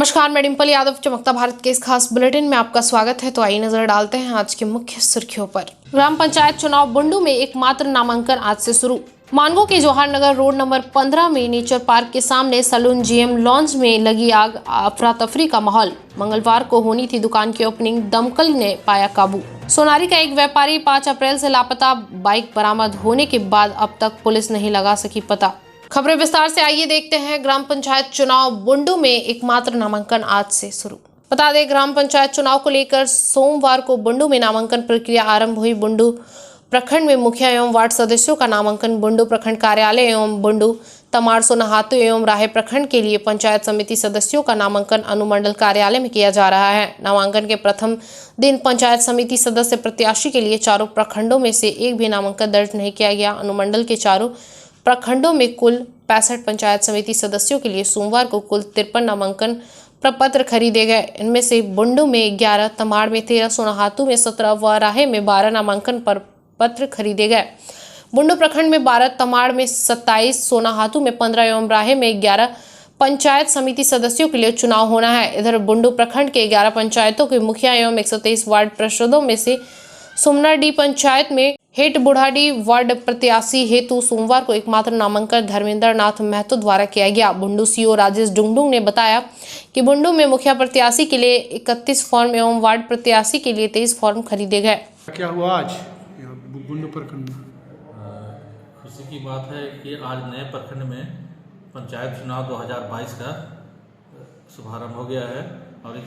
नमस्कार, मैं डिम्पल यादव चमकता भारत के इस खास बुलेटिन में आपका स्वागत है। तो आइए नजर डालते हैं आज की मुख्य सुर्खियों पर। ग्राम पंचायत चुनाव बुंडू में एकमात्र नामांकन आज से शुरू। मानगो के जवाहर नगर रोड नंबर 15 में नेचर पार्क के सामने सैलून जीएम लॉन्ज में लगी आग, अफरा तफरी का माहौल। मंगलवार को होनी थी दुकान की ओपनिंग, दमकल ने पाया काबू। सोनारी का एक व्यापारी 5 अप्रैल से लापता, बाइक बरामद होने के बाद अब तक पुलिस नहीं लगा सकी पता। खबरें विस्तार से आइए देखते हैं। ग्राम पंचायत चुनाव बुंडू में एकमात्र नामांकन आज से शुरू। बता दें, ग्राम पंचायत चुनाव को लेकर सोमवार को बुंडू में नामांकन प्रक्रिया आरंभ हुई। बुंडू प्रखंड में मुखिया एवं वार्ड सदस्यों का नामांकन बुंडू प्रखंड कार्यालय एवं बुंडू तमाड़ सोनाहातू एवं राहे प्रखंड के लिए पंचायत समिति सदस्यों का नामांकन अनुमंडल कार्यालय में किया जा रहा है। नामांकन के प्रथम दिन पंचायत समिति सदस्य प्रत्याशी के लिए चारों प्रखंडों में से एक भी नामांकन दर्ज नहीं किया गया। अनुमंडल के चारों प्रखंडों में कुल 65 पंचायत समिति सदस्यों के लिए सोमवार को कुल 53 नामांकन प्रपत्र खरीदे गए। इनमें से बुंडू में 11, तमाड़ में 13, सोनाहातू में 17 व राहे में 12 नामांकन पत्र खरीदे गए। बुंडू प्रखंड में 12, तमाड़ में 27, सोनाहातू में 15 एवं राहे में 11 पंचायत समिति सदस्यों के लिए चुनाव होना है। इधर बुंडू प्रखंड के 11 पंचायतों के मुखिया एवं 123 वार्ड पार्षदों में से सुमनाडी पंचायत में हेट बुढ़ाडी वार्ड प्रत्याशी हेतु सोमवार को एकमात्र नामांकन धर्मेंद्र नाथ महतो द्वारा किया गया। बुंडू सीओ राजेश डुंगडुंग ने बताया कि बुंडू में मुखिया प्रत्याशी के लिए 31 फॉर्म एवं वार्ड प्रत्याशी के लिए 23 फॉर्म खरीदे गए। क्या हुआ आज बुंडू प्रखंड में? खुशी की बात है कि आज नए प्रखंड में पंचायत चुनाव 2022 का शुभारंभ हो गया है और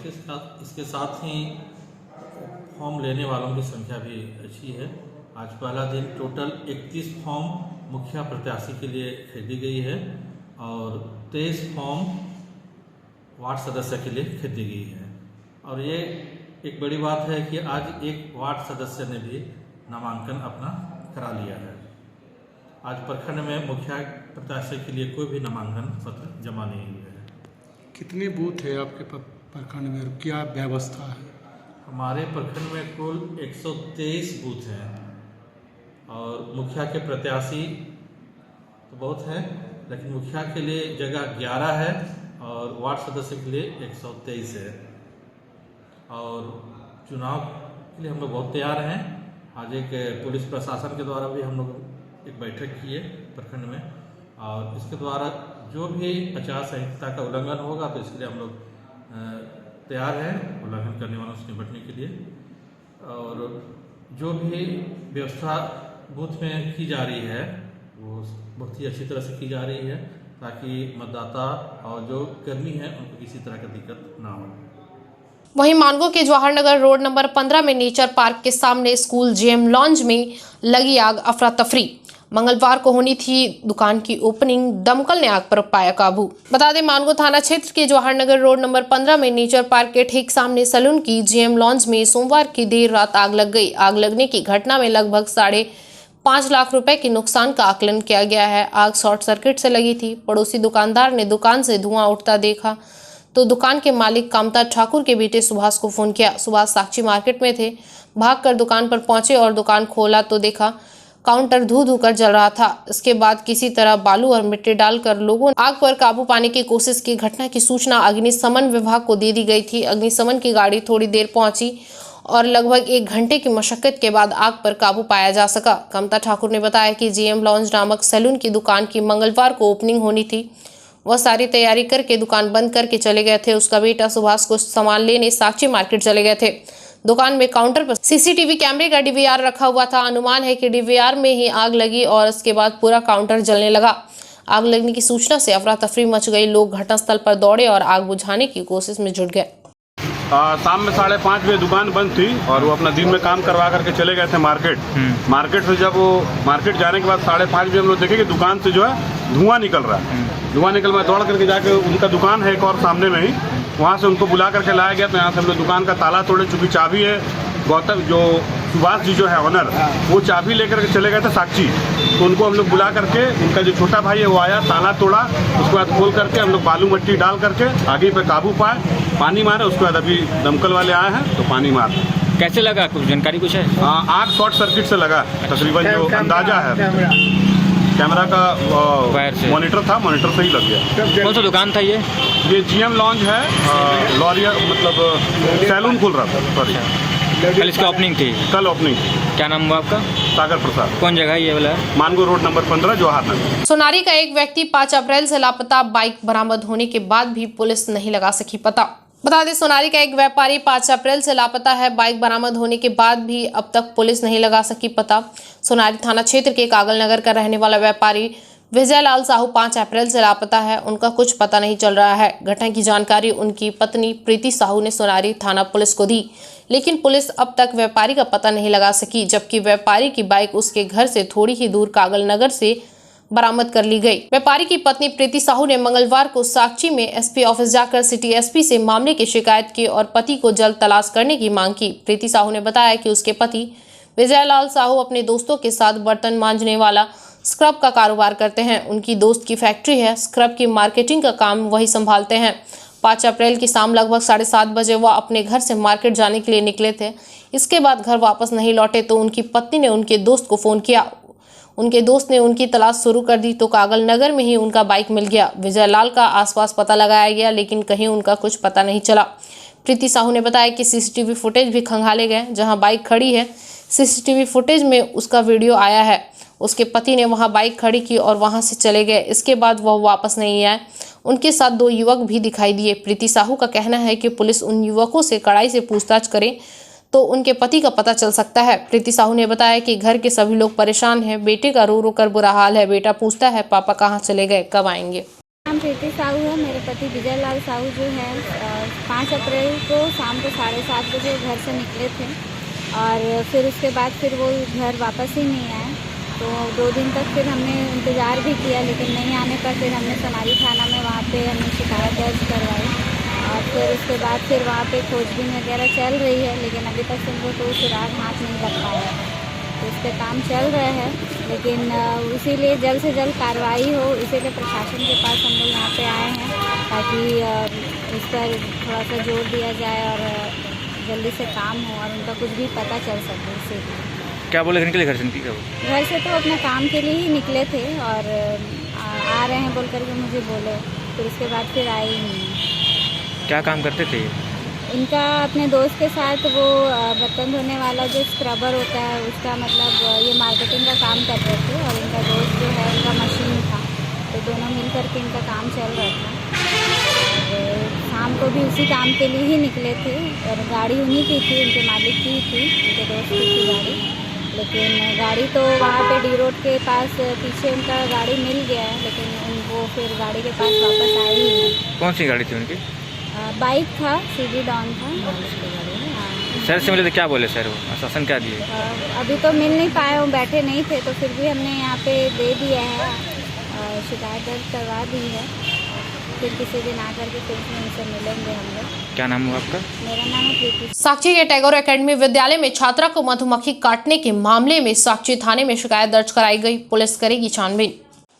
इसके साथ ही फॉर्म लेने वालों की संख्या भी अच्छी है। आज पहला दिन टोटल 31 फॉर्म मुखिया प्रत्याशी के लिए खरीदी गई है और 23 फॉर्म वार्ड सदस्य के लिए खरीदी गई है। और ये एक बड़ी बात है कि आज एक वार्ड सदस्य ने भी नामांकन अपना करा लिया है। आज प्रखंड में मुखिया प्रत्याशी के लिए कोई भी नामांकन पत्र जमा नहीं हुए है। कितने बूथ है आपके प्रखंड में और क्या व्यवस्था है? हमारे प्रखंड में कुल 123 बूथ हैं और मुखिया के प्रत्याशी तो बहुत हैं, लेकिन मुखिया के लिए जगह 11 है और वार्ड सदस्य के लिए 123 है। और चुनाव के लिए हम लोग बहुत तैयार हैं। आज एक पुलिस प्रशासन के द्वारा भी हम लोग एक बैठक की है प्रखंड में और इसके द्वारा जो भी आचार संहिता का उल्लंघन होगा तो इसके लिए हम लोग तैयार हैं उल्लंघन करने वालों से निपटने के लिए। और जो भी व्यवस्था बूथ में की जा रही है वो बहुत ही अच्छी तरह से की जा रही है ताकि मतदाता और जो कर्मी हैं उनको किसी तरह की दिक्कत ना हो। वहीं मानगो के जवाहर नगर रोड नंबर 15 में नेचर पार्क के सामने स्कूल जीएम लॉन्ज में लगी आग, अफरा तफरी। मंगलवार को होनी थी दुकान की ओपनिंग, दमकल ने आग पर पाया काबू। बता दें, मानगो थाना क्षेत्र के जवाहर नगर रोड नंबर 15 में नेचर पार्क के ठीक सामने सैलून की जीएम लॉन्ज में सोमवार की देर रात आग लग गई। आग लगने की घटना में लगभग 5.5 लाख रुपए के नुकसान का आकलन किया गया है। आग शॉर्ट सर्किट से लगी थी। पड़ोसी दुकानदार ने दुकान से धुआं उठता देखा तो दुकान के मालिक कामता ठाकुर के बेटे सुभाष को फोन किया। सुभाष साक्षी मार्केट में थे। भागकर दुकान पर पहुंचे और दुकान खोला तो देखा काउंटर धू कर जल रहा था। इसके बाद किसी तरह बालू और मिट्टी डालकर लोगों ने आग पर काबू पाने की कोशिश की। घटना की सूचना अग्निशमन विभाग को दे दी गई थी। अग्निशमन की गाड़ी थोड़ी देर पहुंची और लगभग 1 घंटे की मशक्कत के बाद आग पर काबू पाया जा सका। कामता ठाकुर ने बताया कि जीएम लॉन्ज नामक सैलून की दुकान की मंगलवार को ओपनिंग होनी थी। वह सारी तैयारी करके दुकान बंद करके चले गए थे। उसका बेटा सुभाष को सामान लेने साक्षी मार्केट चले गए थे। दुकान में काउंटर पर सीसीटीवी कैमरे का डीवीआर रखा हुआ था। अनुमान है कि डीवीआर में ही आग लगी और इसके बाद पूरा काउंटर जलने लगा। आग लगने की सूचना से अफरा तफरी मच गई। लोग घटनास्थल पर दौड़े और आग बुझाने की कोशिश में जुट गए। शाम में 5:30 बजे दुकान बंद थी और वो अपना दिन में काम करवा करके चले गए थे मार्केट से। जब वो मार्केट जाने के बाद 5:30 बजे हम लोग देखे कि दुकान से जो है धुआं निकल रहा है। धुआं निकल मैं दौड़ करके जाके उनका दुकान है एक और सामने में ही, वहाँ से उनको बुला करके लाया गया। तो यहाँ से हम लोग दुकान का ताला तोड़े, चूँकि चाबी है गौतम जो सुभाष जी जो है ऑनर, वो चाबी लेकर के चले गए थे साक्षी। तो उनको हम लोग बुला करके, उनका जो छोटा भाई है वो आया, ताला तोड़ा, उसके बाद खोल करके हम लोग बालू मिट्टी डाल करके आगे पे काबू पाए, पानी मारे। उसके बाद अभी दमकल वाले आए हैं तो पानी मार। कैसे लगा, कुछ जानकारी कुछ है? आग शॉर्ट सर्किट से लगा तकरीबन, जो अंदाजा है कैमरा का वायर से। मॉनिटर था, मॉनिटर से ही लग गया। कौन सा दुकान था ये? ये GM लॉन्ज है, लॉरिया मतलब सैलून खुल रहा था, सॉरी। कल इसकी ओपनिंग थी। कल ओपनिंग। क्या नाम हुआ आपका? सागर प्रसाद। कौन जगह है ये वाला? Mango road number 15 Jawahar Nagar. सोनारी का एक व्यक्ति 5 अप्रैल से लापता, बाइक बरामद होने के बाद भी पुलिस नहीं लगा सकी पता। बता दें, सोनारी का एक व्यापारी 5 अप्रैल से लापता है। बाइक बरामद होने के बाद भी अब तक पुलिस नहीं लगा सकी पता। सोनारी थाना क्षेत्र के कागल नगर का रहने वाला व्यापारी विजय लाल साहू 5 अप्रैल से लापता है। उनका कुछ पता नहीं चल रहा है। घटना की जानकारी उनकी पत्नी प्रीति साहू ने सोनारी थाना पुलिस को दी, लेकिन पुलिस अब तक व्यापारी का पता नहीं लगा सकी, जबकि व्यापारी की बाइक उसके घर से थोड़ी ही दूर कागल नगर से बरामद कर ली गई। व्यापारी की पत्नी प्रीति साहू ने मंगलवार को साक्षी में SP ऑफिस जाकर सिटी SP से मामले की शिकायत की और पति को जल्द तलाश करने की मांग की। प्रीति साहू ने बताया कि उसके पति विजय लाल साहू अपने दोस्तों के साथ बर्तन मांजने वाला स्क्रब का कारोबार करते हैं। उनकी दोस्त की फैक्ट्री है, स्क्रब की मार्केटिंग का काम वही संभालते हैं। 5 अप्रैल की शाम लगभग 7:30 बजे वह अपने घर से मार्केट जाने के लिए निकले थे। इसके बाद घर वापस नहीं लौटे तो उनकी पत्नी ने उनके दोस्त को फोन किया। उनके दोस्त ने उनकी तलाश शुरू कर दी तो कागल नगर में ही उनका बाइक मिल गया। विजय लाल का आसपास पता लगाया गया, लेकिन कहीं उनका कुछ पता नहीं चला। प्रीति साहू ने बताया कि CCTV फुटेज भी खंगाले गए। जहां बाइक खड़ी है, CCTV फुटेज में उसका वीडियो आया है। उसके पति ने वहां बाइक खड़ी की और वहां से चले गए। इसके बाद वह वापस नहीं आए। उनके साथ 2 युवक भी दिखाई दिए। प्रीति साहू का कहना है कि पुलिस उन युवकों से कड़ाई से पूछताछ करे तो उनके पति का पता चल सकता है। प्रीति साहू ने बताया कि घर के सभी लोग परेशान हैं। बेटे का रो रो कर बुरा हाल है। बेटा पूछता है पापा कहाँ चले गए, कब आएंगे। नाम प्रीति साहू है। मेरे पति विजय लाल साहू जो है 5 अप्रैल को शाम को 7:30 बजे घर से निकले थे और फिर उसके बाद फिर वो घर वापस ही नहीं आए। तो 2 दिन तक फिर हमने इंतज़ार भी किया, लेकिन नहीं आने पर फिर हमने सोनारी थाना में वहाँ पे हमने शिकायत दर्ज करवाई और फिर उसके बाद फिर वहाँ पे खोजबीन वगैरह चल रही है, लेकिन अभी तक हमको कोई सुराग हाथ नहीं लग पाया है। तो इस पर काम चल रहा है, लेकिन इसीलिए जल्द से जल्द कार्रवाई हो, इसीलिए प्रशासन के पास हम लोग यहाँ पे आए हैं ताकि इस पर थोड़ा सा जोर दिया जाए और जल्दी से काम हो और उनका कुछ भी पता चल सके। इसीलिए क्या बोले घर के लिए? घर से तो अपने काम के लिए ही निकले थे और आ रहे हैं बोल करके मुझे बोले, फिर उसके बाद फिर आए ही नहीं। क्या काम करते थे? इनका अपने दोस्त के साथ वो बर्तन धोने वाला जो स्क्रबर होता है उसका मतलब ये मार्केटिंग का काम कर रहे थे और इनका दोस्त जो है इनका मशीन था, तो दोनों मिल करके इनका काम चल रहा था। और शाम को भी उसी काम के लिए ही निकले थे और गाड़ी उन्हीं की थी, उनके मालिक की थी, उनके दोस्त की थी गाड़ी। लेकिन गाड़ी तो वहाँ पे डी रोड के पास पीछे उनका गाड़ी मिल गया है, लेकिन वो फिर गाड़ी के पास वापस आए ही नहीं। कौन सी गाड़ी थी उनकी? बाइक था, CD डॉन था उसकी गाड़ी। हाँ। सर से मिले तो क्या बोले सर? वो आश्वासन क्या दिए? अभी तो मिल नहीं पाए, वो बैठे नहीं थे, तो फिर भी हमने यहाँ पे दे दिया है, शिकायत दर्ज करवा दी है। फिर किसी दिन आकर के फिर उनसे मिलेंगे हम लोग। क्या नाम हुआ आपका? मेरा नाम है प्रीति। साक्षी के टैगोर एकेडमी विद्यालय में छात्रा को मधुमक्खी काटने के मामले में साक्षी थाने में शिकायत दर्ज कराई गई। पुलिस करेगी छानबीन।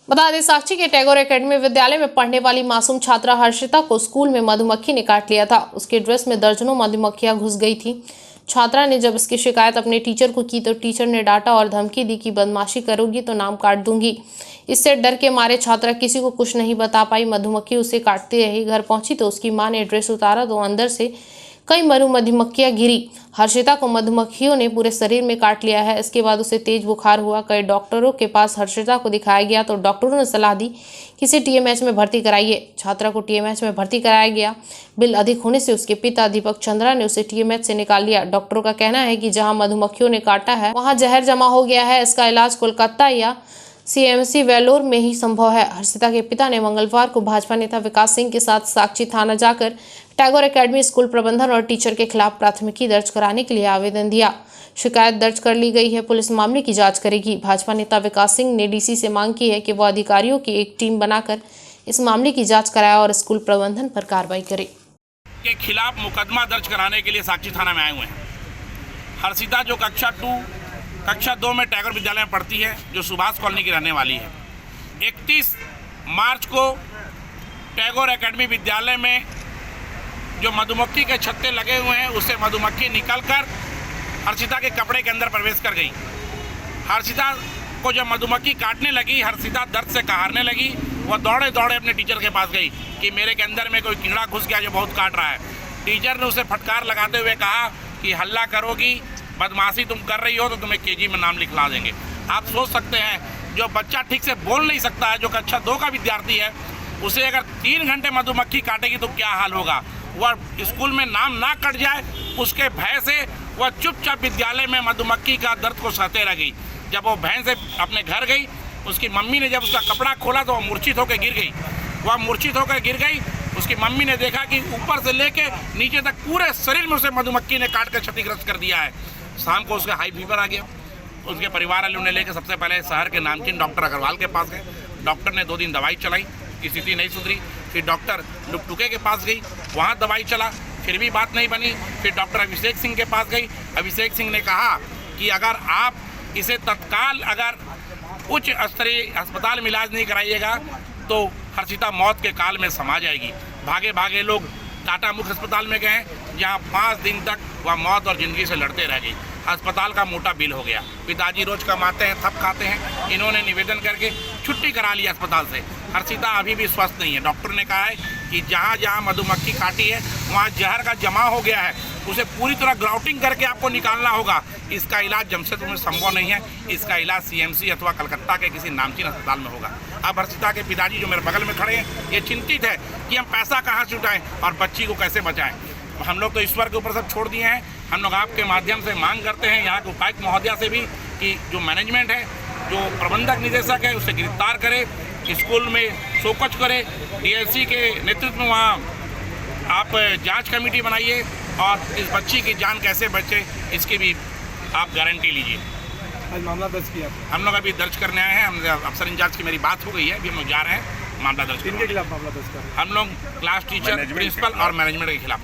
बता दें, साक्षी के टैगोर एकेडमी विद्यालय में पढ़ने वाली मासूम छात्रा हर्षिता को स्कूल में मधुमक्खी ने काट लिया था। उसके ड्रेस में दर्जनों मधुमक्खियां घुस गई थी। छात्रा ने जब इसकी शिकायत अपने टीचर को की तो टीचर ने डांटा और धमकी दी कि बदमाशी करोगी तो नाम काट दूंगी। इससे डर के मारे छात्रा किसी को कुछ नहीं बता पाई। मधुमक्खी उसे काटती रही। घर पहुंची तो उसकी मां ने ड्रेस उतारा तो अंदर से कई मधुमक्खियां गिरी। हर्षिता को मधुमक्खियों ने पूरे शरीर में काट लिया है। इसके बाद उसे तेज बुखार हुआ। कई डॉक्टरों के पास हर्षिता को दिखाया गया तो डॉक्टरों ने सलाह दी कि इसे TMH में भर्ती कराइए। छात्रा को TMH में भर्ती कराया गया। बिल अधिक होने से उसके पिता दीपक चंद्रा ने उसे TMH से निकाल लिया। डॉक्टरों का कहना है कि जहां मधुमक्खियों ने काटा है वहां जहर जमा हो गया है। इसका इलाज कोलकाता या CMC वेलोर में ही संभव है। हर्षिता के पिता ने मंगलवार को भाजपा नेता विकास सिंह के साथ साक्षी थाना जाकर टैगोर एकेडमी स्कूल प्रबंधन और टीचर के खिलाफ प्राथमिकी दर्ज कराने के लिए आवेदन दिया। शिकायत दर्ज कर ली गई है। पुलिस मामले की जांच करेगी। भाजपा नेता विकास सिंह ने DC से मांग की है कि वह अधिकारियों की एक टीम बनाकर इस मामले की जांच कराए और स्कूल प्रबंधन पर कार्रवाई करे। के खिलाफ मुकदमा दर्ज कराने के लिए साक्षी थाना में आए हुए हैं। हर्षिता जो कक्षा 2 में टैगोर विद्यालय में पढ़ती है, जो सुभाष कॉलोनी की रहने वाली है, 31 मार्च को टैगोर एकेडमी विद्यालय में जो मधुमक्खी के छत्ते लगे हुए हैं उससे मधुमक्खी निकलकर हर्षिता के कपड़े के अंदर प्रवेश कर गई। हर्षिता शाम को जब मधुमक्खी काटने लगी, हर्षिता दर्द से कहारने लगी। वह दौड़े दौड़े अपने टीचर के पास गई कि मेरे के अंदर में कोई कीड़ा घुस गया जो बहुत काट रहा है। टीचर ने उसे फटकार लगाते हुए कहा कि हल्ला करोगी, बदमाशी तुम कर रही हो तो तुम्हें केजी में नाम लिखवा देंगे। आप सोच सकते हैं जो बच्चा ठीक से बोल नहीं सकता है, जो कक्षा 2 का विद्यार्थी है, उसे अगर 3 घंटे मधुमक्खी काटेगी तो क्या हाल होगा। वह स्कूल में नाम ना कट जाए उसके भय से वह चुपचाप विद्यालय में मधुमक्खी का दर्द को सहते रह गई। जब वो बहन से अपने घर गई, उसकी मम्मी ने जब उसका कपड़ा खोला तो वह मूर्छित होकर गिर गई। वह मूर्छित होकर गिर गई। उसकी मम्मी ने देखा कि ऊपर से लेके नीचे तक पूरे शरीर में उसे मधुमक्खी ने काट कर क्षतिग्रस्त कर दिया है। शाम को उसका हाई फीवर आ गया। उसके परिवार वाले उन्हें लेकर सबसे पहले शहर के नामचीन डॉक्टर अग्रवाल के पास गए। डॉक्टर ने 2 दिन दवाई चलाई, स्थिति नहीं सुधरी। फिर डॉक्टर लुकटुके के पास गई, वहाँ दवाई चला, फिर भी बात नहीं बनी। फिर डॉक्टर अभिषेक सिंह के पास गई। अभिषेक सिंह ने कहा कि अगर आप इसे तत्काल अगर उच्च स्तरीय अस्पताल में इलाज नहीं कराइएगा तो हर्षिता मौत के काल में समा जाएगी। भागे भागे लोग टाटा मुख्य अस्पताल में गए, जहाँ 5 दिन तक वह मौत और ज़िंदगी से लड़ते रह गई। अस्पताल का मोटा बिल हो गया। पिताजी रोज कमाते हैं, थप खाते हैं। इन्होंने निवेदन करके छुट्टी करा ली अस्पताल से। हर्षिता अभी भी स्वस्थ नहीं है। डॉक्टर ने कहा है कि जहाँ जहाँ मधुमक्खी काटी है वहाँ जहर का जमा हो गया है, उसे पूरी तरह ग्राउटिंग करके आपको निकालना होगा। इसका इलाज जमशेदपुर में संभव नहीं है। इसका इलाज सीएमसी अथवा कलकत्ता के किसी नामचीन अस्पताल में होगा। अब हर्षिता के पिताजी जो मेरे बगल में खड़े हैं, ये चिंतित है कि हम पैसा कहाँ से उठाएं और बच्ची को कैसे बचाएं। हम लोग तो ईश्वर के ऊपर सब छोड़ दिए हैं। हम लोग आपके माध्यम से मांग करते हैं यहाँ के उपायुक्त महोदया से भी कि जो मैनेजमेंट है, जो प्रबंधक निदेशक है, उसे गिरफ्तार करे, स्कूल में शोकज करे, डीएलसी के नेतृत्व में वहाँ आप जांच कमेटी बनाइए और इस बच्ची की जान कैसे बचे इसकी भी आप गारंटी लीजिए। आज मामला दर्ज किया हम लोग अभी दर्ज करने आए हैं। हम अफसर इंचार्ज की मेरी बात हो गई है, अभी हम लोग जा रहे हैं मामला दर्ज करने। किनके खिलाफ मामला दर्ज कर? हम लोग क्लास टीचर, प्रिंसिपल और मैनेजमेंट के खिलाफ।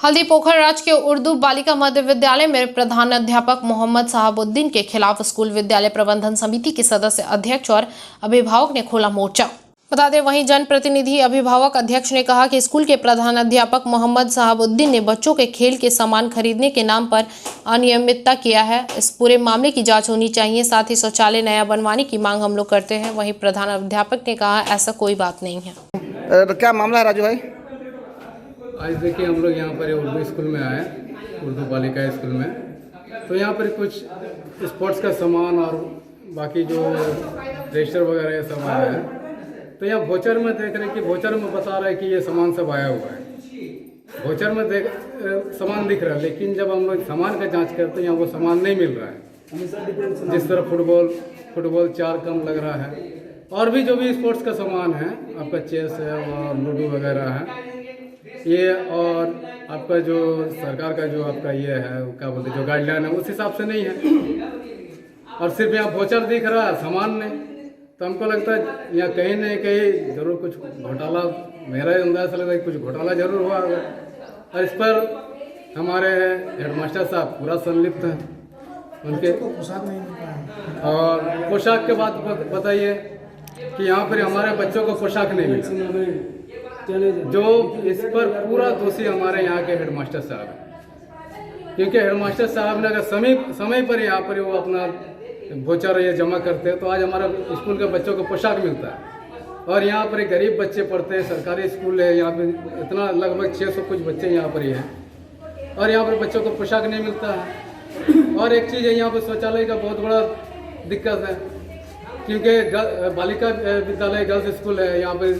हल्दी पोखर राजकीय उर्दू बालिका मध्य विद्यालय में प्रधान अध्यापक मोहम्मद साहबुद्दीन के खिलाफ स्कूल विद्यालय प्रबंधन समिति के सदस्य अध्यक्ष और अभिभावक ने खोला मोर्चा। बता दें, वहीं जनप्रतिनिधि अभिभावक अध्यक्ष ने कहा कि स्कूल के प्रधान अध्यापक मोहम्मद साहबुद्दीन ने बच्चों के खेल के सामान खरीदने के नाम पर अनियमितता किया है। इस पूरे मामले की जांच होनी चाहिए। साथ ही शौचालय नया बनवाने की मांग हम लोग करते हैं। वहीं प्रधान अध्यापक ने कहा ऐसा कोई बात नहीं है। क्या मामला है राजू भाई? आज देखिए, हम लोग यहाँ पर उर्दू स्कूल में आए, उर्दू बालिका स्कूल में। तो यहाँ पर कुछ स्पोर्ट्स का सामान और बाकी जो रजिस्टर वगैरह सब आया है। तो यहाँ वोचर में देख रहे हैं कि वोचर में बता रहा है कि ये सामान सब आया हुआ है। वोचर में सामान दिख रहा है, लेकिन जब हम लोग सामान का जांच करते हैं यहाँ वो सामान नहीं मिल रहा है। जिस तरह फुटबॉल 4 कम लग रहा है, और भी जो भी स्पोर्ट्स का सामान है, आपका चेस है और लूडो वगैरह है ये, और आपका जो सरकार का जो आपका ये है क्या बोलते हैं जो गाइडलाइन है उस हिसाब से नहीं है। और सिर्फ यहाँ वोचर दिख रहा है, सामान नहीं। तो हमको लगता है यहाँ कहीं न कहीं जरूर कुछ घोटाला, मेरा अंदाज़ से लगता है कुछ घोटाला जरूर हुआ होगा। और इस पर हमारे हेडमास्टर साहब पूरा संलिप्त हैं। उनके पोशाक नहीं मिल पाया, और पोशाक के बाद बताइए कि यहाँ पर हमारे बच्चों को पोशाक नहीं मिला, जो इस पर पूरा दोषी हमारे यहाँ के हेडमास्टर साहब हैं। क्योंकि हेडमास्टर साहब ने अगर समय पर यहाँ पर वो अपना वोचर ये जमा करते हैं तो आज हमारा स्कूल के बच्चों को पोशाक मिलता है। और यहाँ पर गरीब बच्चे पढ़ते हैं, सरकारी स्कूल है, यहाँ पे इतना लगभग 600 कुछ बच्चे यहाँ पर ही हैं, और यहाँ पर बच्चों को पोशाक नहीं मिलता है। और एक चीज़ है, यहाँ पर शौचालय का बहुत बड़ा दिक्कत है, क्योंकि बालिका विद्यालय गर्ल्स स्कूल है, यहाँ पर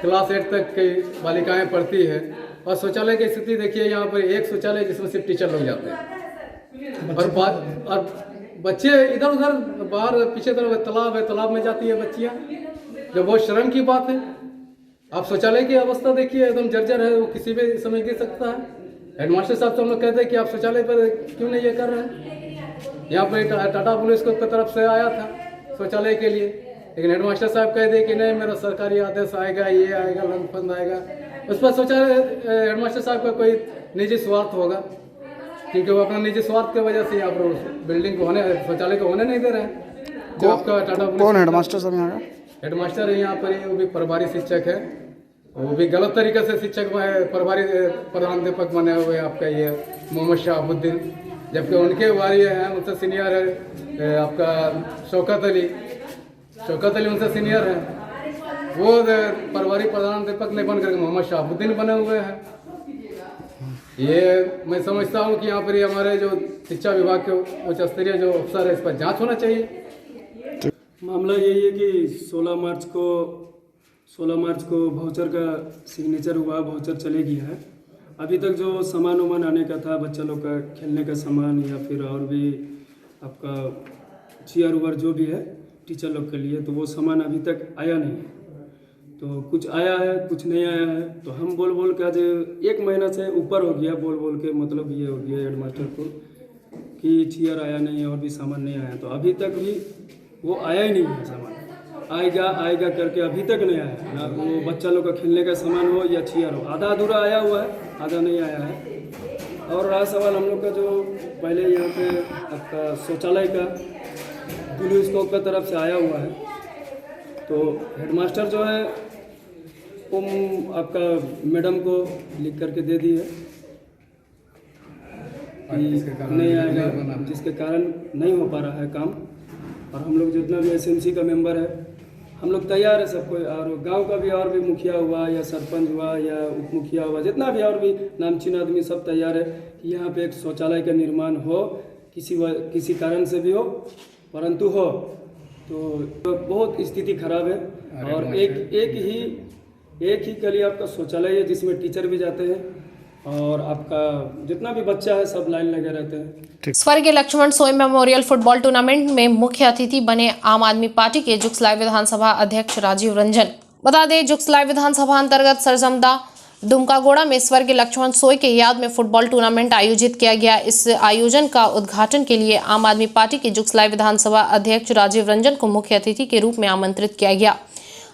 क्लास 8 तक की बालिकाएँ पढ़ती है। और शौचालय की स्थिति देखिए, यहाँ पर एक शौचालय जिसमें सिर्फ टीचर लोग जाते हैं, और बच्चे इधर उधर बाहर पीछे तरफ तालाब है, तालाब में जाती है बच्चियाँ, जो बहुत शर्म की बात है। आप शौचालय की अवस्था देखिए, एकदम जर्जर है, वो किसी भी समय गिर सकता है। हेडमास्टर साहब से हम लोग कहते हैं कि आप शौचालय पर क्यों नहीं ये कर रहे हैं। यहाँ पर टाटा पुलिस को तरफ से आया था शौचालय के लिए, लेकिन हेडमास्टर साहब कह दे कि नहीं मेरा सरकारी आदेश आएगा, ये आएगा, लंच फंड आएगा। उस पर शौचालय हेडमास्टर साहब का कोई निजी स्वार्थ होगा, क्योंकि वो अपना निजी स्वार्थ की वजह से यहाँ पर बिल्डिंग को होने, शौचालय को होने नहीं दे रहे हैं। जो आपका टाटा कौन हेडमास्टर साहब यहाँ का? हेडमास्टर है यहाँ पर, वो भी प्रभारी शिक्षक है, वो भी गलत तरीके से शिक्षक प्रभारी प्रधानाध्यापक बने हुए आपका ये मोहम्मद शाहबुद्दीन। जबकि उनके बारी हैं उनसे सीनियर है आपका शौकत अली उनसे सीनियर है। वो प्रभारी प्रधानाध्यापक नहीं बन करके मोहम्मद शहाबुद्दीन बने हुए हैं। ये मैं समझता हूँ कि यहाँ पर हमारे जो शिक्षा विभाग के उच्च स्तरीय जो अफसर है इस पर जांच होना चाहिए। मामला यही है कि 16 मार्च को वाउचर का सिग्नेचर हुआ, वाउचर चले गया है। अभी तक जो सामान वामान आने का था, बच्चा लोग का खेलने का सामान या फिर और भी आपका चेयर ओवर जो भी है टीचर लोग के लिए, तो वो सामान अभी तक आया नहीं है। तो कुछ आया है, कुछ नहीं आया है। तो हम बोल के आज 1 महीना से ऊपर हो गया, बोल के मतलब ये हो गया हेड मास्टर को कि चेयर आया नहीं है और भी सामान नहीं आया। तो अभी तक भी वो आया ही नहीं है सामान। आएगा करके अभी तक नहीं आया ना। वो बच्चा लोग का खेलने का सामान हो या चेयर हो, आधा अधूरा आया हुआ है, आधा नहीं आया है। और रहा सवाल हम लोग का जो पहले यहाँ पे आपका शौचालय का ब्लू स्कोप का तरफ से आया हुआ है, तो हेडमास्टर जो है वो आपका मैडम को लिख करके दे दी है कि नहीं आएगा, जिसके कारण नहीं हो पा रहा है काम। और हम लोग जितना भी SMC का मेंबर है, हम लोग तैयार है सबको। और गांव का भी और भी मुखिया हुआ या सरपंच हुआ या उप मुखिया हुआ, जितना भी और भी नामचीन आदमी सब तैयार है कि यहाँ पे एक शौचालय का निर्माण हो, किसी कारण से भी हो, परंतु हो। तो बहुत स्थिति खराब है। और एक ही गली आपका शौचालय है जिसमें टीचर भी जाते हैं और आपका जितना भी बच्चा है सब लाइन लगे रहते हैं। स्वर्गीय लक्ष्मण सोय मेमोरियल फुटबॉल टूर्नामेंट में मुख्य अतिथि बने आम आदमी पार्टी के जुगसलाई विधानसभा अध्यक्ष राजीव रंजन। बता दें, जुगसलाई विधानसभा अंतर्गत सरजमदा दुमकागोड़ा में स्वर्गीय लक्ष्मण सोय के याद में फुटबॉल टूर्नामेंट आयोजित किया गया। इस आयोजन का उद्घाटन के लिए आम आदमी पार्टी के जुगसलाई विधानसभा अध्यक्ष राजीव रंजन को मुख्य अतिथि के रूप में आमंत्रित किया गया।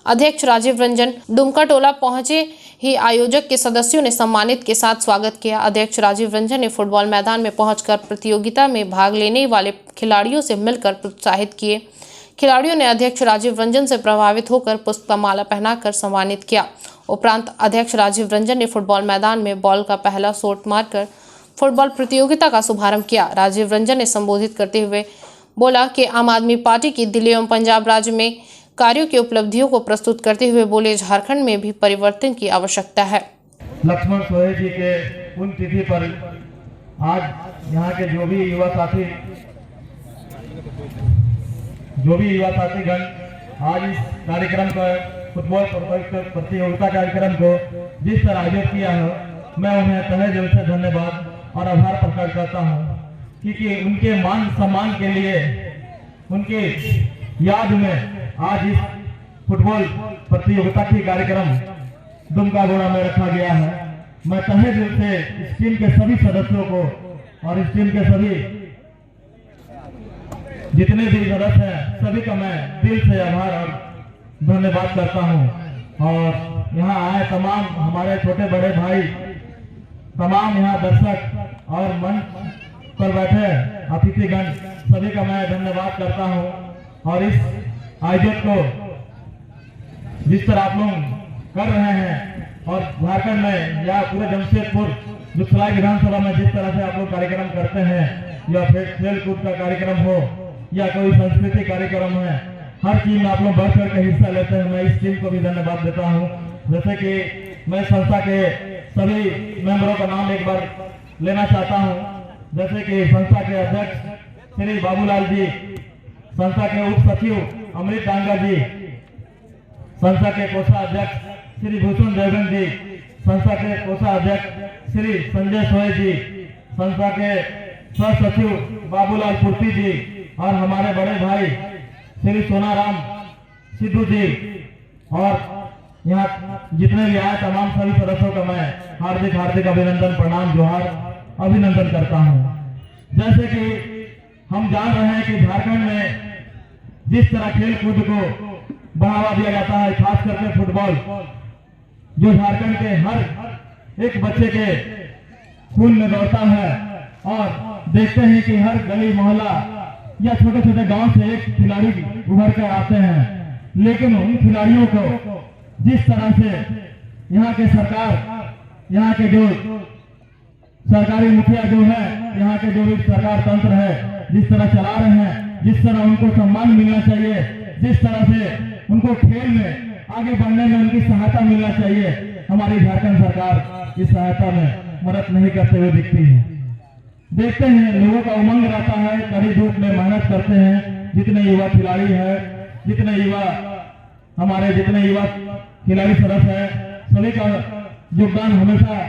अध्यक्ष राजीव रंजन दुमका टोला पहुंचे ही आयोजक के सदस्यों ने सम्मानित के साथ स्वागत किया। अध्यक्ष राजीव रंजन ने फुटबॉल मैदान में पहुंचकर प्रतियोगिता में भाग लेने वाले खिलाड़ियों से मिलकर प्रोत्साहित किए। खिलाड़ियों ने अध्यक्ष राजीव रंजन से प्रभावित होकर पुष्प का माला पहनाकर सम्मानित किया। उपरांत अध्यक्ष राजीव रंजन ने फुटबॉल मैदान में बॉल का पहला शॉट मारकर फुटबॉल प्रतियोगिता का शुभारंभ किया। राजीव रंजन ने संबोधित करते हुए बोला कि आम आदमी पार्टी की दिल्ली एवं पंजाब राज्य में कार्यों की उपलब्धियों को प्रस्तुत करते हुए बोले, झारखंड में भी परिवर्तन की आवश्यकता है। लक्ष्मण सोय जी के पुण्यतिथि पर आज यहाँ के जो भी युवा साथीगण आज इस कार्यक्रम का फुटबॉल प्रतियोगिता कार्यक्रम को जिस तरह आयोजित किया है, मैं उन्हें तहे दिल से धन्यवाद और आभार प्रकट करता हूँ, क्योंकि उनके मान सम्मान के लिए उनके याद में आज इस फुटबॉल प्रतियोगिता की कार्यक्रम दुमकागोड़ा में रखा गया है। मैं तहे दिल से इस टीम के सभी सदस्यों को और इस टीम के सभी जितने भी सदस्य हैं सभी का मैं दिल से आभार और धन्यवाद करता हूं। और यहाँ आए तमाम हमारे छोटे बड़े भाई, तमाम यहाँ दर्शक और मंच पर बैठे अतिथिगण, सभी का मैं धन्यवाद करता हूं। और इस आयोजन को जिस तरह आप लोग कर रहे हैं और झारखंड में या पूरे जमशेदपुर जुगसलाई विधानसभा में जिस तरह से आप लोग कार्यक्रम करते हैं, या फिर खेल कूद का कार्यक्रम हो या कोई सांस्कृतिक कार्यक्रम है, हर चीज में आप लोग बढ़ चढ़ के हिस्सा लेते हैं। मैं इस टीम को भी धन्यवाद देता हूं। जैसे कि मैं संस्था के सभी मेंबरों का नाम एक बार लेना चाहता हूं, जैसे कि संस्था के अध्यक्ष श्री बाबूलाल जी, संस्था के उप सचिव अमृत डांगा जी, संस्था के कोषाध्यक्ष श्री भूषण देवगन जी, संस्था के कोषाध्यक्ष श्री संजय सोय जी, संस्था के सह सचिव बाबूलाल पुर्ती जी और हमारे बड़े भाई श्री सोनाराम सिद्धू जी और यहाँ जितने भी आए तमाम सभी सदस्यों का मैं हार्दिक अभिनंदन, प्रणाम, जोहार, अभिनंदन करता हूँ। जैसे कि हम जान रहे हैं कि झारखंड में जिस तरह खेल कूद को बढ़ावा दिया जाता है, खास करके फुटबॉल, जो झारखंड के हर एक बच्चे के खून में दौड़ता है। और देखते हैं कि हर गली मोहल्ला या छोटे छोटे गांव से एक खिलाड़ी उभर कर आते हैं, लेकिन उन खिलाड़ियों को जिस तरह से यहाँ के सरकार, यहाँ के जो सरकारी मुखिया जो है, यहाँ के जो भी सरकार तंत्र है, जिस तरह चला रहे हैं, जिस तरह उनको सम्मान मिलना चाहिए, जिस तरह से उनको खेल में आगे बढ़ने में उनकी सहायता मिलना चाहिए, हमारी झारखंड सरकार इस सहायता में मदद नहीं करते हुए दिखती है। देखते हैं लोगों का उमंग रहता है, कड़ी धूप में मेहनत करते हैं, जितने युवा खिलाड़ी है, जितने युवा खिलाड़ी सदस्य है, सभी का योगदान हमेशा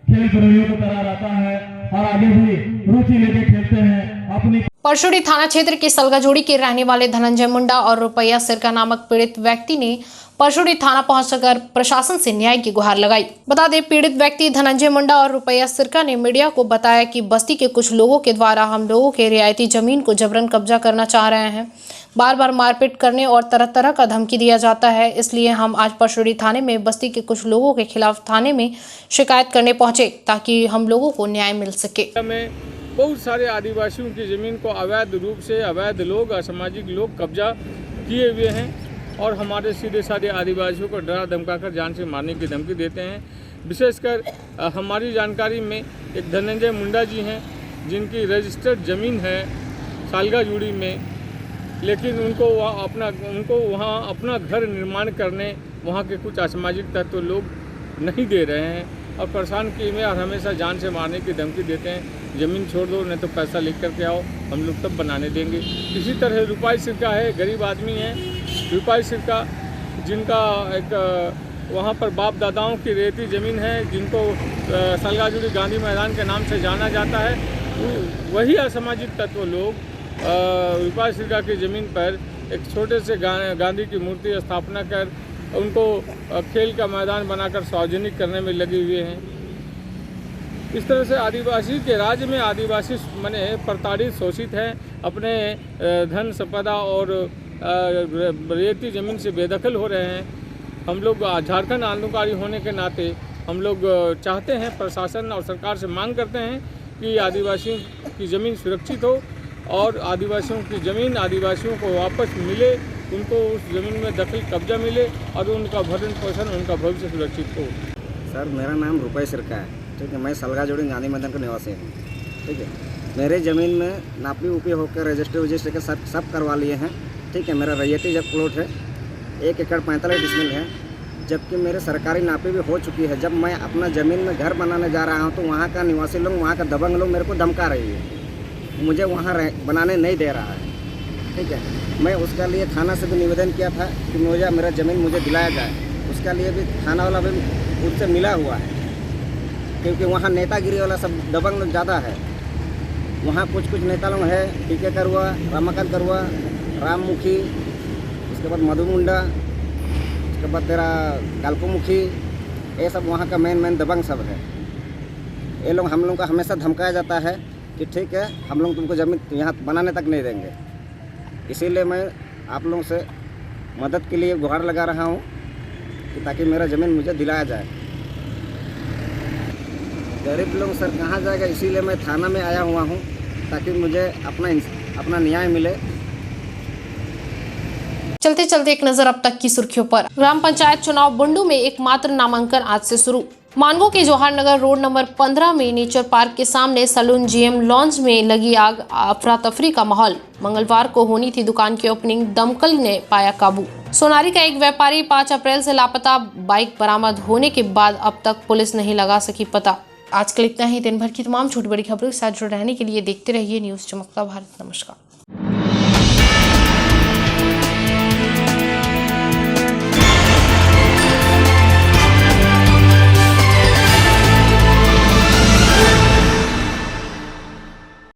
खेल प्रेमियों की तरह रहता है और आगे भी रुचि लेके खेलते हैं अपनी। परशुड़ी थाना क्षेत्र के सलगाजोड़ी के रहने वाले धनंजय मुंडा और रुपया सिरका नामक पीड़ित व्यक्ति ने परशुड़ी थाना पहुंचकर प्रशासन से न्याय की गुहार लगाई। बता दें, पीड़ित व्यक्ति धनंजय मुंडा और रुपया सिरका ने मीडिया को बताया कि बस्ती के कुछ लोगों के द्वारा हम लोगों के रियायती जमीन को जबरन कब्जा करना चाह रहे हैं, बार बार मारपीट करने और तरह तरह का धमकी दिया जाता है। इसलिए हम आज परशुड़ी थाने में बस्ती के कुछ लोगों के खिलाफ थाने में शिकायत करने पहुंचे ताकि हम लोगों को न्याय मिल सके। बहुत सारे आदिवासियों की ज़मीन को अवैध रूप से अवैध लोग, असामाजिक लोग कब्जा किए हुए हैं और हमारे सीधे साधे आदिवासियों को डरा धमका कर जान से मारने की धमकी देते हैं। विशेषकर हमारी जानकारी में एक धनंजय मुंडा जी हैं जिनकी रजिस्टर्ड ज़मीन है सालगाजोड़ी में, लेकिन उनको वहाँ अपना घर निर्माण करने वहाँ के कुछ असामाजिक तत्व लोग नहीं दे रहे हैं और परेशान किए हुए और हमेशा जान से मारने की धमकी देते हैं। ज़मीन छोड़ दो, नहीं तो पैसा लिख करके आओ, हम लोग तब बनाने देंगे। इसी तरह रुपया सिरका है, गरीब आदमी है रुपया सिरका, जिनका एक वहाँ पर बाप दादाओं की रेती ज़मीन है, जिनको सलगाजोड़ी गांधी मैदान के नाम से जाना जाता है। वही असामाजिक तत्व लोग रुपया सिरका की ज़मीन पर एक छोटे से गांधी की मूर्ति स्थापना कर उनको खेल का मैदान बनाकर सार्वजनिक करने में लगे हुए हैं। इस तरह से आदिवासी के राज्य में आदिवासी माने प्रताड़ित, शोषित हैं, अपने धन संपदा और रेती ज़मीन से बेदखल हो रहे हैं। हम लोग झारखंड आंदोलनकारी होने के नाते हम लोग चाहते हैं, प्रशासन और सरकार से मांग करते हैं कि आदिवासियों की ज़मीन सुरक्षित हो और आदिवासियों की ज़मीन आदिवासियों को वापस मिले, उनको उस ज़मीन में दखल कब्जा मिले और उनका भरण पोषण, उनका भविष्य सुरक्षित हो। सर, मेरा नाम रुपया सिरका है, ठीक है। मैं सलगाजोड़ी गांधी मैदान का निवासी हूँ, ठीक है। मेरे ज़मीन में नापी उपी होकर रजिस्टर के सब करवा लिए हैं, ठीक है। मेरा रैयती जब प्लॉट है 1 एकड़ 45 डिसमिल है, जबकि मेरे सरकारी नापी भी हो चुकी है। जब मैं अपना ज़मीन में घर बनाने जा रहा हूँ तो वहाँ का निवासी लोग, वहाँ का दबंग लोग मेरे को धमका रही है, मुझे वहाँ बनाने नहीं दे रहा है, ठीक है। मैं उसका लिए थाना से भी निवेदन किया था कि मेरा ज़मीन मुझे दिलाया जाए। उसका लिए भी थाना वाला भी उससे मिला हुआ है, क्योंकि वहाँ नेतागिरी वाला सब दबंग लोग ज़्यादा है। वहाँ कुछ नेता लोग हैं, टीके करुआ, रमाकांत करुआ, राममुखी, उसके बाद मधु मुंडा, उसके बाद तेरा कालकोमुखी, ये सब वहाँ का मेन दबंग सब है। ये लोग हम लोग का हमेशा धमकाया जाता है कि ठीक है, हम लोग तुमको ज़मीन यहाँ बनाने तक नहीं देंगे। इसीलिए मैं आप लोगों से मदद के लिए गुहार लगा रहा हूँ कि ताकि मेरा ज़मीन मुझे दिलाया जाए। गरीब लोग सर कहाँ जाएगा, इसीलिए मैं थाना में आया हुआ हूँ ताकि मुझे अपना न्याय मिले। चलते चलते एक नजर अब तक की सुर्खियों पर। ग्राम पंचायत चुनाव बुंडू में एकमात्र नामांकन आज से शुरू। मानगो के जौहर नगर रोड नंबर 15 में नेचर पार्क के सामने सलून जीएम लॉन्ज में लगी आग, अफरा तफरी का माहौल। मंगलवार को होनी थी दुकान की ओपनिंग, दमकल ने पाया काबू। सोनारी का एक व्यापारी 5 अप्रैल से लापता, बाइक बरामद होने के बाद अब तक पुलिस नहीं लगा सकी पता। आज कल इतना ही। दिन भर की तमाम छोटी बड़ी खबरों के साथ जुड़े रहने के लिए देखते रहिए न्यूज़ चमकता भारत। नमस्कार।